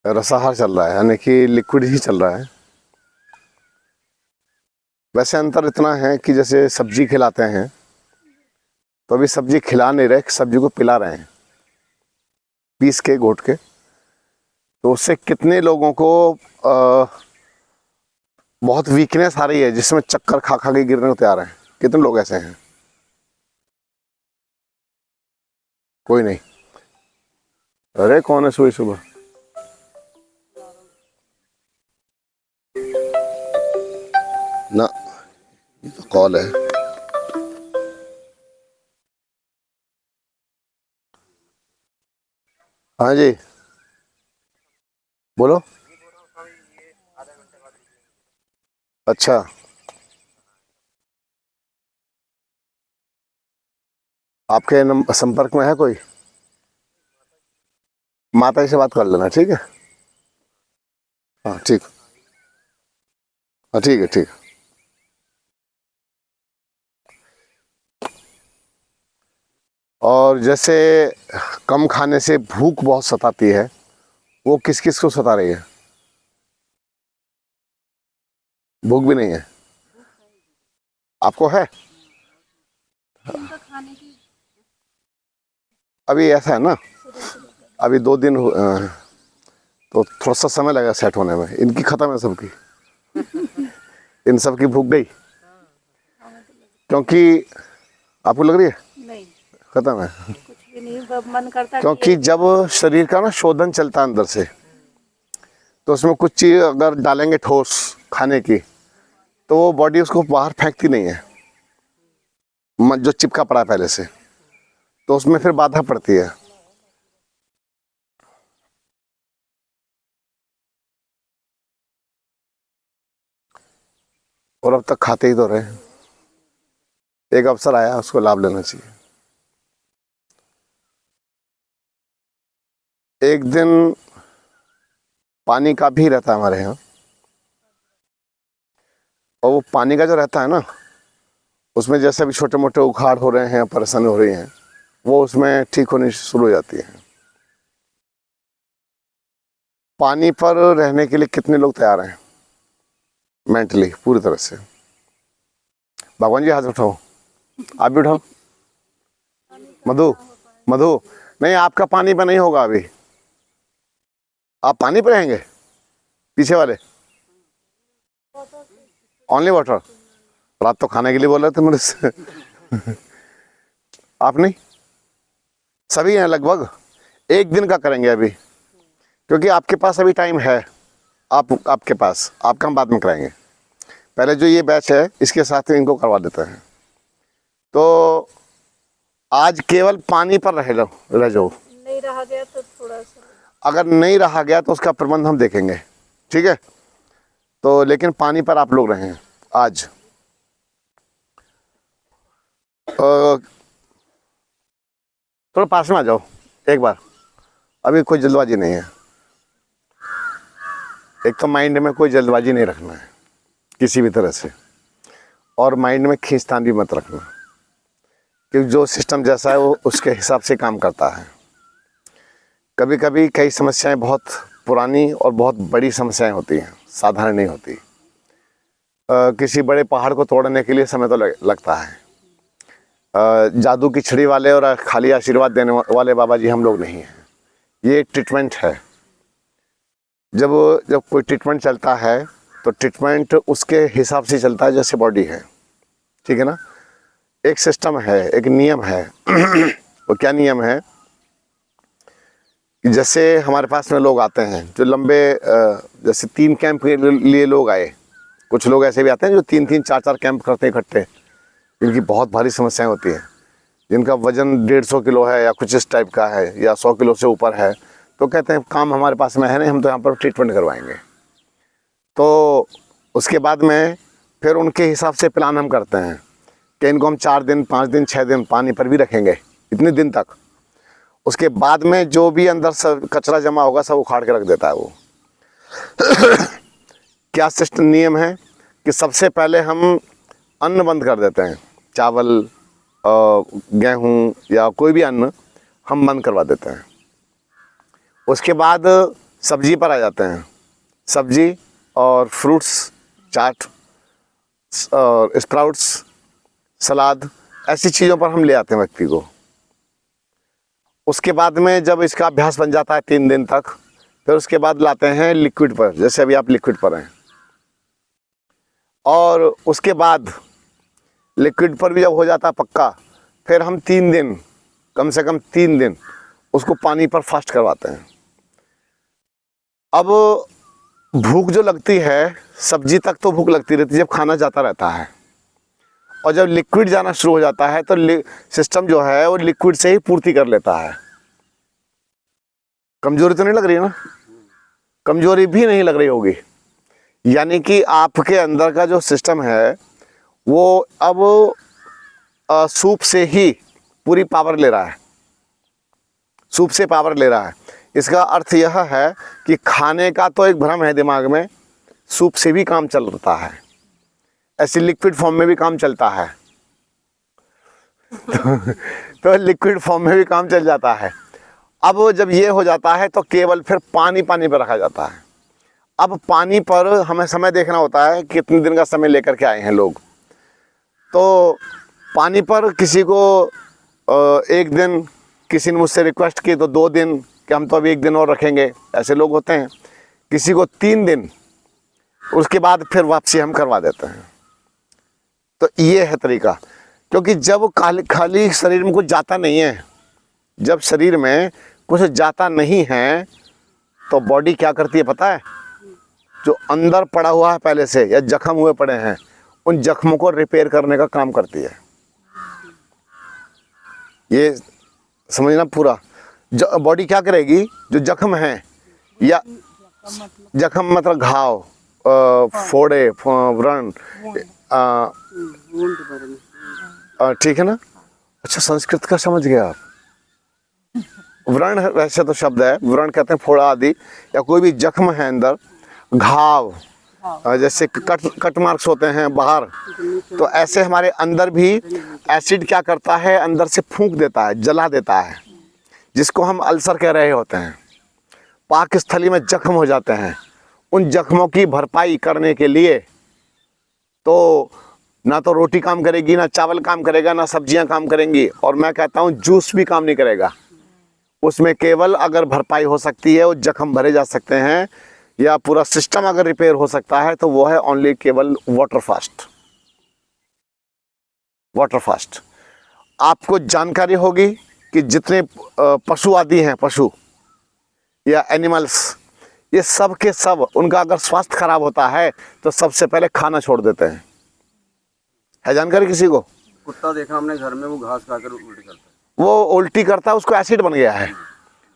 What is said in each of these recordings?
रसाहार चल रहा है, यानी कि लिक्विड ही चल रहा है। वैसे अंतर इतना है कि जैसे सब्जी खिलाते हैं तो अभी सब्जी खिला नहीं रहे, सब्जी को पिला रहे हैं पीस के घोट के। तो उससे कितने लोगों को बहुत वीकनेस आ रही है, जिसमें चक्कर खा खा के गिरने को तैयार हैं। कितने लोग ऐसे हैं? कोई नहीं। अरे कौन है सुबह सुबह? ना, ये तो कॉल है। हाँ जी, बोलो। अच्छा, आपके संपर्क में है कोई? माता जी से बात कर लेना, ठीक है। हाँ ठीक। हाँ ठीक है, ठीक है। और जैसे कम खाने से भूख बहुत सताती है, वो किस किस को सता रही है? भूख भी नहीं है आपको? है अभी ऐसा है ना, अभी 2 दिन तो थोड़ा सा समय लगेगा सेट होने में। इनकी खत्म है सबकी। इन सब की भूख गई, क्योंकि आपको लग रही है नहीं, खत्म है। कुछ भी नहीं, मन करता है क्योंकि जब शरीर का ना शोधन चलता है अंदर से, तो उसमें कुछ चीज़ अगर डालेंगे ठोस खाने की, तो वो बॉडी उसको बाहर फेंकती नहीं है, जो चिपका पड़ा है पहले से, तो उसमें फिर बाधा पड़ती है। और अब तक खाते ही तो रहे। एक अवसर आया, उसको लाभ लेना चाहिए। एक दिन पानी का भी रहता है हमारे यहाँ, और वो पानी का जो रहता है ना, उसमें जैसे अभी छोटे मोटे उखाड़ हो रहे हैं, परेशानी हो रही हैं, वो उसमें ठीक होनी शुरू हो जाती है। पानी पर रहने के लिए कितने लोग तैयार हैं मेंटली पूरी तरह से? भगवान जी हाथ उठाओ, आप भी उठाओ। मधु, मधु, नहीं आपका पानी पर नहीं होगा अभी। आप पानी पर रहेंगे पीछे वाले? Only water? रात तो खाने के लिए बोल रहे थे मेरे से। आप नहीं? सभी हैं लगभग। एक दिन का करेंगे अभी, क्योंकि आपके पास अभी टाइम है। आपके पास, आपका हम बाद में कराएंगे। पहले जो ये बैच है, इसके साथ इनको करवा देते हैं। तो आज केवल पानी पर रह जाओ। नहीं रहा गया तो थोड़ा सा। अगर नहीं रहा गया तो उसका प्रबंध हम देखेंगे, ठीक है। तो लेकिन पानी पर आप लोग रहें आज। थोड़ा पास में आ जाओ एक बार, अभी कोई जल्दबाजी नहीं है। एक तो माइंड में कोई जल्दबाजी नहीं रखना है किसी भी तरह से, और माइंड में खींचतान भी मत रखना, क्योंकि जो सिस्टम जैसा है वो उसके हिसाब से काम करता है। कभी कभी कई समस्याएं बहुत पुरानी और बहुत बड़ी समस्याएं होती हैं, साधारण नहीं होती। किसी बड़े पहाड़ को तोड़ने के लिए समय तो लगता है। जादू की छड़ी वाले और खाली आशीर्वाद देने वाले बाबा जी हम लोग नहीं हैं। ये एक ट्रीटमेंट है। जब जब कोई ट्रीटमेंट चलता है तो ट्रीटमेंट उसके हिसाब से चलता है जैसे बॉडी है, ठीक है ना। एक सिस्टम है, एक नियम है। वो क्या नियम है कि जैसे हमारे पास में लोग आते हैं जो लंबे जैसे 3 कैंप के लिए लोग आए। कुछ लोग ऐसे भी आते हैं जो 3-3 4-4 कैंप करते हैं इकट्ठे, जिनकी बहुत भारी समस्याएं होती हैं, जिनका वजन 150 किलो है या कुछ इस टाइप का है, या 100 किलो से ऊपर है। तो कहते हैं काम हमारे पास में है नहीं, हम तो यहाँ पर ट्रीटमेंट करवाएंगे। तो उसके बाद में फिर उनके हिसाब से प्लान हम करते हैं कि इनको हम 4 दिन 5 दिन 6 दिन पानी पर भी रखेंगे, इतने दिन तक। उसके बाद में जो भी अंदर सब कचरा जमा होगा सब उखाड़ के रख देता है वो। क्या सिस्टम नियम है कि सबसे पहले हम अन्न बंद कर देते हैं, चावल गेहूँ या कोई भी अन्न हम बंद करवा देते हैं। उसके बाद सब्जी पर आ जाते हैं। सब्जी और फ्रूट्स, चाट और स्प्राउट्स, सलाद, ऐसी चीज़ों पर हम ले आते हैं व्यक्ति को। उसके बाद में जब इसका अभ्यास बन जाता है 3 दिन तक, फिर उसके बाद लाते हैं लिक्विड पर, जैसे अभी आप लिक्विड पर हैं। और उसके बाद लिक्विड पर भी जब हो जाता है पक्का, फिर हम 3 दिन, कम से कम 3 दिन उसको पानी पर फास्ट करवाते हैं। अब भूख जो लगती है, सब्जी तक तो भूख लगती रहती है जब खाना जाता रहता है, और जब लिक्विड जाना शुरू हो जाता है तो सिस्टम जो है वो लिक्विड से ही पूर्ति कर लेता है। कमजोरी तो नहीं लग रही है ना? कमजोरी भी नहीं लग रही होगी। यानी कि आपके अंदर का जो सिस्टम है वो अब सूप से ही पूरी पावर ले रहा है, सूप से पावर ले रहा है। इसका अर्थ यह है कि खाने का तो एक भ्रम है दिमाग में, सूप से भी काम चलता है, ऐसे लिक्विड फॉर्म में भी काम चलता है। तो लिक्विड फॉर्म में भी काम चल जाता है। अब जब ये हो जाता है तो केवल फिर पानी पर रखा जाता है। अब पानी पर हमें समय देखना होता है, कितने दिन का समय लेकर के आए हैं लोग। तो पानी पर किसी को 1 दिन, किसी ने मुझसे रिक्वेस्ट की तो 2 दिन, कि हम तो अभी 1 दिन और रखेंगे, ऐसे लोग होते हैं। किसी को 3 दिन, उसके बाद फिर वापसी हम करवा देते हैं। तो ये है तरीका। क्योंकि जब खाली शरीर में कुछ जाता नहीं है, जब शरीर में कुछ जाता नहीं है तो बॉडी क्या करती है पता है? जो अंदर पड़ा हुआ है पहले से या जख्म हुए पड़े हैं, उन जख्मों को रिपेयर करने का काम करती है। ये समझना पूरा। बॉडी क्या करेगी? जो जख्म है, या जख्म मतलब घाव, फोड़े, व्रण, ठीक है ना? अच्छा, संस्कृत का समझ गया आप। व्रण वैसे तो शब्द है, व्रण कहते हैं फोड़ा आदि, या कोई भी जख्म है अंदर, घाव, जैसे कट मार्क्स होते हैं बाहर, तो ऐसे हमारे अंदर भी एसिड क्या करता है, अंदर से फूंक देता है, जला देता है, जिसको हम अल्सर कह रहे होते हैं। पाकस्थली में जख्म हो जाते हैं। उन जख्मों की भरपाई करने के लिए तो ना तो रोटी काम करेगी, ना चावल काम करेगा, ना सब्जियां काम करेंगी, और मैं कहता हूँ जूस भी काम नहीं करेगा। उसमें केवल अगर भरपाई हो सकती है, वो जख्म भरे जा सकते हैं, या पूरा सिस्टम अगर रिपेयर हो सकता है, तो वो है ओनली केवल वाटर फास्ट। Water fast. आपको जानकारी होगी कि जितने पशु आदि हैं, पशु या एनिमल्स, ये सब के सब, उनका अगर स्वास्थ्य खराब होता है तो सबसे पहले खाना छोड़ देते हैं। है जानकारी किसी को? कुत्ता देखा हमने घर में, वो घास खाकर उल्टी करता है। वो उल्टी करता है, उसको एसिड बन गया है।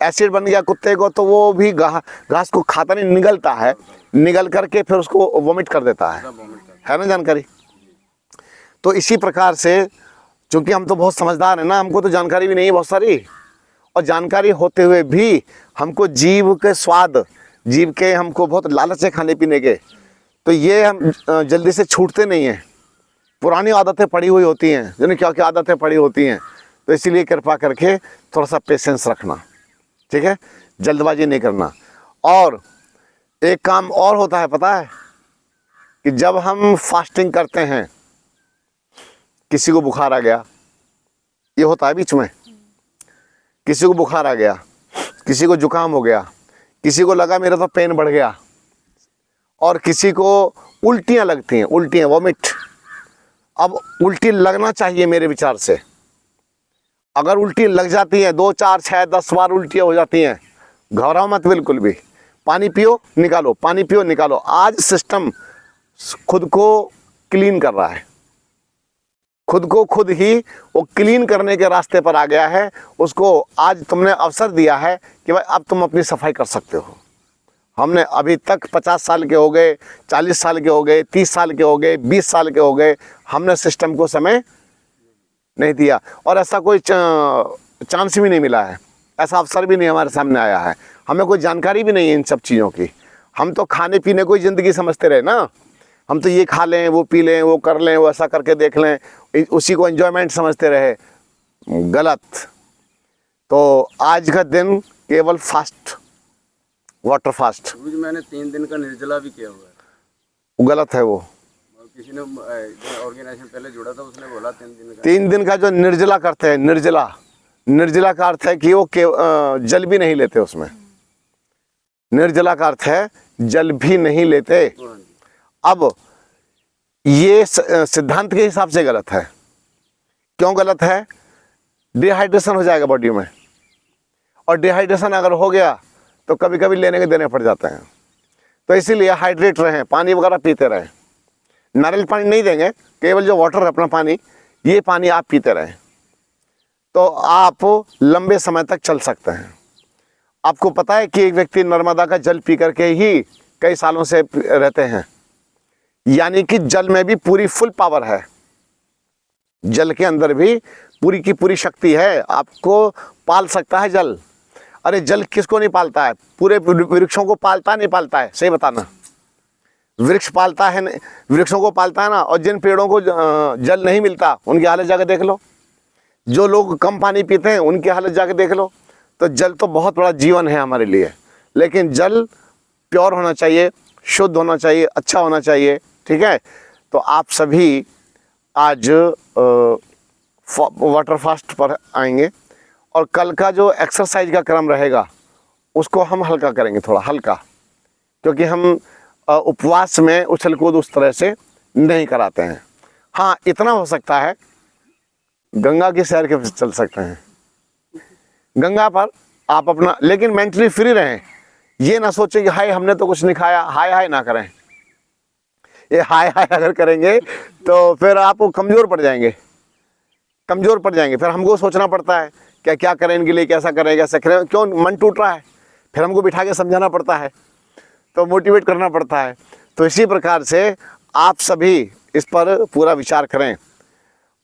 एसिड बन गया कुत्ते को, तो वो भी घास को खाता नहीं, निगलता है, निगल करके फिर उसको वोमिट कर देता है ना जानकारी? तो इसी प्रकार से, चूंकि हम तो बहुत समझदार हैं ना, हमको तो जानकारी भी नहीं है बहुत सारी, और जानकारी होते हुए भी हमको जीव के स्वाद, जीव के हमको बहुत लालच है खाने पीने के, तो ये हम जल्दी से छूटते नहीं हैं। पुरानी आदतें पड़ी हुई होती हैं, जिन्हें क्या क्या आदतें पड़ी होती हैं। तो इसीलिए कृपा करके थोड़ा सा पेशेंस रखना, ठीक है? जल्दबाजी नहीं करना। और एक काम और होता है पता है, कि जब हम फास्टिंग करते हैं, किसी को बुखार आ गया, ये होता है बीच में, किसी को बुखार आ गया, किसी को जुकाम हो गया, किसी को लगा मेरा तो पेन बढ़ गया, और किसी को उल्टियाँ लगती हैं, उल्टियाँ, वॉमिट। अब उल्टी लगना चाहिए मेरे विचार से। अगर उल्टी लग जाती है, 2, 4, 6, 10 बार उल्टियाँ हो जाती हैं, घबराओ मत बिल्कुल भी। पानी पियो, निकालो, पानी पियो, निकालो। आज सिस्टम खुद को क्लीन कर रहा है, खुद को खुद ही वो क्लीन करने के रास्ते पर आ गया है। उसको आज तुमने अवसर दिया है कि भाई अब तुम अपनी सफाई कर सकते हो। हमने अभी तक 50 साल के हो गए, 40 साल के हो गए, 30 साल के हो गए, 20 साल के हो गए, हमने सिस्टम को समय नहीं दिया, और ऐसा कोई चांस भी नहीं मिला है, ऐसा अवसर भी नहीं हमारे सामने आया है। हमें कोई जानकारी भी नहीं है इन सब चीज़ों की। हम तो खाने पीने को ही ज़िंदगी समझते रहे ना। हम तो ये खा लें, वो पी लें, वो कर लें, वो ऐसा करके देख लें, उसी को एंजॉयमेंट समझते रहे। गलत। तो आज का दिन केवल फास्ट वाटर फास्ट, गुरु जी मैंने 3 दिन का निर्जला भी किया हुआ है। वो गलत है वो। और किसी ने ऑर्गेनाइजेशन पहले जुड़ा था, उसने बोला 3 दिन का। 3 दिन का जो निर्जला करते हैं, निर्जला, निर्जला का अर्थ है कि वो जल भी नहीं लेते उसमें। निर्जला का अर्थ है जल भी नहीं लेते। हाँ जी। अब ये सिद्धांत के हिसाब से गलत है। क्यों गलत है? डिहाइड्रेशन हो जाएगा बॉडी में, और डिहाइड्रेशन अगर हो गया तो कभी कभी लेने के देने पड़ जाते हैं। तो इसीलिए हाइड्रेट रहें, पानी वगैरह पीते रहें। नारियल पानी नहीं देंगे, केवल जो वाटर है अपना पानी, ये पानी आप पीते रहें, तो आप लंबे समय तक चल सकते हैं। आपको पता है कि एक व्यक्ति नर्मदा का जल पी करके ही कई सालों से रहते हैं, यानी कि जल में भी पूरी फुल पावर है, जल के अंदर भी पूरी की पूरी शक्ति है, आपको पाल सकता है जल। अरे जल किसको नहीं पालता है? पूरे वृक्षों को पालता है, नहीं पालता है? सही बताना। वृक्ष पालता है, वृक्षों को पालता है ना। और जिन पेड़ों को जल नहीं मिलता उनकी हालत जाकर देख लो। जो लोग कम पानी पीते हैं उनकी हालत जाकर देख लो। तो जल तो बहुत बड़ा जीवन है हमारे लिए, लेकिन जल प्योर होना चाहिए, शुद्ध होना चाहिए, अच्छा होना चाहिए, ठीक है। तो आप सभी आज वाटर फास्ट पर आएंगे, और कल का जो एक्सरसाइज का क्रम रहेगा उसको हम हल्का करेंगे, थोड़ा हल्का, क्योंकि हम उपवास में उछल कूद उस तरह से नहीं कराते हैं। हाँ, इतना हो सकता है, गंगा की सैर के चल सकते हैं, गंगा पर आप अपना, लेकिन मेंटली फ्री रहें। ये ना सोचें कि हाय हमने तो कुछ नहीं खाया, हाय हाय ना करें। ये हाय हाय अगर करेंगे तो फिर आप कमज़ोर पड़ जाएंगे, कमज़ोर पड़ जाएंगे। फिर हमको सोचना पड़ता है क्या क्या करें इनके लिए, कैसा करें, कैसा करें, क्यों मन टूट रहा है, फिर हमको बिठा के समझाना पड़ता है, तो मोटिवेट करना पड़ता है। तो इसी प्रकार से आप सभी इस पर पूरा विचार करें।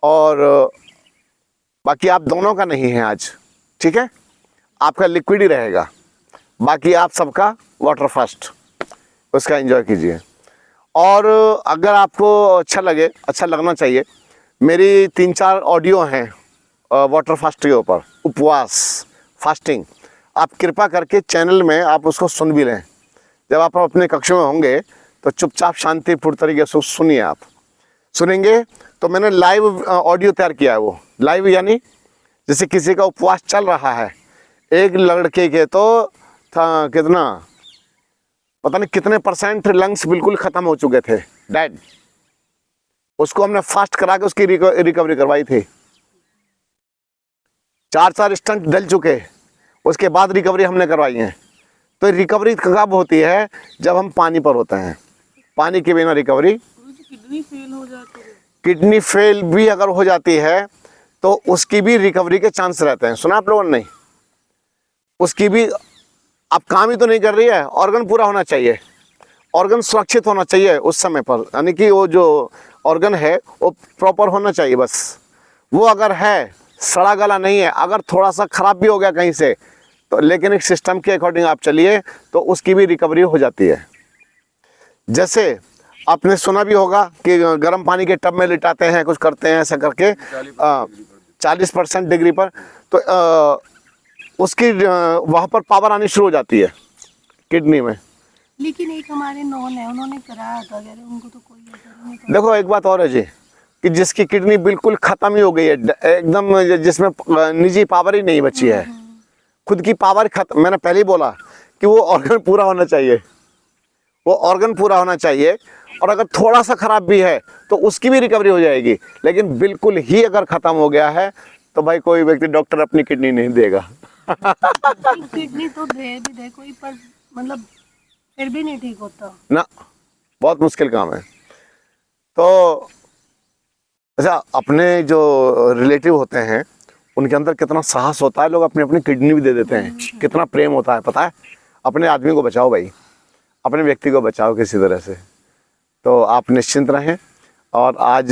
और बाकी आप दोनों का नहीं है आज, ठीक है, आपका लिक्विड ही रहेगा, बाकी आप सबका वाटर फास्ट, उसका एंजॉय कीजिए। और अगर आपको अच्छा लगे, अच्छा लगना चाहिए, मेरी 3-4 ऑडियो हैं वाटर फास्ट के ऊपर, उपवास, फास्टिंग। आप कृपा करके चैनल में आप उसको सुन भी लें। जब आप अपने कक्ष में होंगे तो चुपचाप शांतिपूर्ण तरीके से सुनिए। आप सुनेंगे तो मैंने लाइव ऑडियो तैयार किया है। वो लाइव यानी जैसे किसी का उपवास चल रहा है, एक लड़के के तो था कितना, पता नहीं कितने % लंग्स बिल्कुल ख़त्म हो चुके थे, डेड। उसको हमने फास्ट करा के उसकी रिकवरी करवाई थी। 4 स्टंट डल चुके, उसके बाद रिकवरी हमने करवाई है। तो रिकवरी कब होती है? जब हम पानी पर होते हैं। पानी के बिना रिकवरी, किडनी फेल हो जाती है। किडनी फेल भी अगर हो जाती है तो उसकी भी रिकवरी के चांस रहते हैं। सुना आप लोगों ने? नहीं, उसकी भी, अब काम ही तो नहीं कर रही है, ऑर्गन पूरा होना चाहिए, ऑर्गन सुरक्षित होना चाहिए उस समय पर, यानी कि वो जो ऑर्गन है वो प्रॉपर होना चाहिए बस। वो अगर है, सड़ा गला नहीं है, अगर थोड़ा सा ख़राब भी हो गया कहीं से तो, लेकिन एक सिस्टम के अकॉर्डिंग आप चलिए तो उसकी भी रिकवरी हो जाती है। जैसे आपने सुना भी होगा कि गर्म पानी के टब में लिटाते हैं, कुछ करते हैं ऐसा करके 40% डिग्री पर, तो उसकी वहाँ पर पावर आनी शुरू हो जाती है किडनी में। लेकिन एक हमारे नॉन है, उन्होंने कराया था, अगर उनको तो कोई असर नहीं था। देखो एक बात और है जी, कि जिसकी किडनी बिल्कुल ख़त्म ही हो गई है एकदम, जिसमें निजी पावर ही नहीं बची है, खुद की पावर खत्म, मैंने पहले ही बोला कि वो ऑर्गन पूरा होना चाहिए, वो ऑर्गन पूरा होना चाहिए। और अगर थोड़ा सा ख़राब भी है तो उसकी भी रिकवरी हो जाएगी, लेकिन बिल्कुल ही अगर ख़त्म हो गया है तो भाई कोई व्यक्ति डॉक्टर अपनी किडनी नहीं देगा। किडनी तो दे भी दे कोई, पर मतलब फिर भी नहीं ठीक होता ना, बहुत मुश्किल काम है। तो अच्छा, अपने जो रिलेटिव होते हैं उनके अंदर कितना साहस होता है, लोग अपनी अपनी किडनी भी दे देते हैं, कितना प्रेम होता है, पता है। अपने आदमी को बचाओ भाई, अपने व्यक्ति को बचाओ किसी तरह से। तो आप निश्चिंत रहें। और आज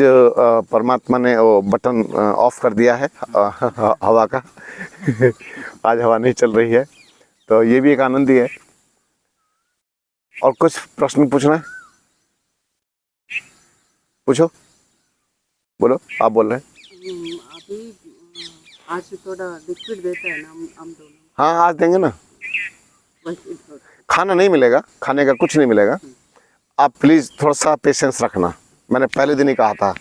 परमात्मा ने वो बटन ऑफ कर दिया है हवा का आज हवा नहीं चल रही है, तो ये भी एक आनंद ही है। और कुछ प्रश्न पूछना है? पूछो, बोलो, आप बोल रहे हैं। अभी आज थोड़ा लिक्विड देता है ना हम दोनों, हाँ आज देंगे ना, खाना नहीं मिलेगा, खाने का कुछ नहीं मिलेगा। आप प्लीज़ थोड़ा सा पेशेंस रखना। मैंने पहले दिन ही कहा था।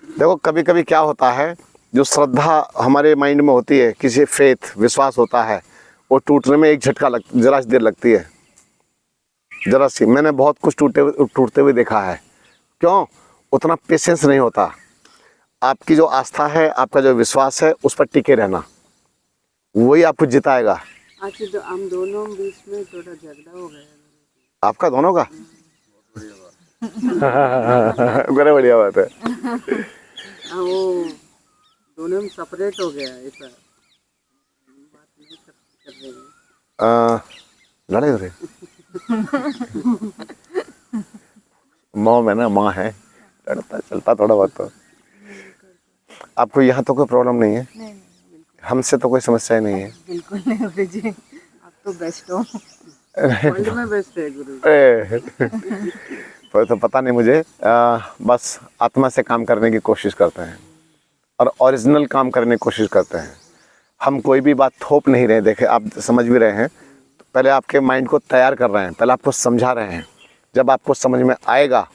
देखो कभी कभी क्या होता है, जो श्रद्धा हमारे माइंड में होती है, किसी फेथ विश्वास होता है, वो टूटने में एक झटका जरा सी देर लगती है, जरा सी। मैंने बहुत कुछ टूटते हुए देखा है। क्यों? उतना पेशेंस नहीं होता। आपकी जो आस्था है, आपका जो विश्वास है, उस पर टिके रहना, वही आपको जिताएगा। अच्छा, तो हम दोनों बीच में थोड़ा झगड़ा हो गया। आपका दोनों का बड़ा बढ़िया बात है। हाँ, वो दोनों में सेपरेट हो गया ऐसा, बात नहीं कर रहे हैं। लड़े हो रहे माँ में ना, माँ है, लड़ता चलता थोड़ा बहुत। तो आपको यहाँ तो कोई प्रॉब्लम नहीं है? नहीं, हमसे तो कोई समस्या ही नहीं है। बिल्कुल नहीं गुरु जी, आप तो बेस्ट हो। वर्ल्ड में बेस्ट है गुरु। तो पता नहीं मुझे, बस आत्मा से काम करने की कोशिश करते हैं और ओरिजिनल काम करने की कोशिश करते हैं। हम कोई भी बात थोप नहीं रहे। देखे, आप समझ भी रहे हैं, तो पहले आपके माइंड को तैयार कर रहे हैं, पहले आपको समझा रहे हैं। जब आपको समझ में आएगा,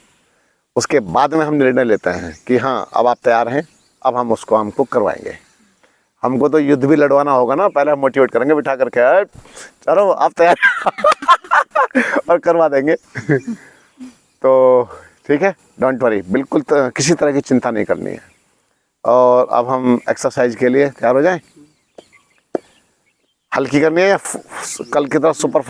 उसके बाद में हम निर्णय लेते हैं कि हाँ अब आप तैयार हैं, अब हम उसको हमको करवाएंगे। हमको तो युद्ध भी लड़वाना होगा ना, पहले हम मोटिवेट करेंगे बिठा करके, चलो आप तैयार और करवा देंगे। तो ठीक है, डोंट वरी, बिल्कुल किसी तरह की चिंता नहीं करनी है। और अब हम एक्सरसाइज के लिए तैयार हो जाएं। हल्की करनी है या कल की तरह सुपर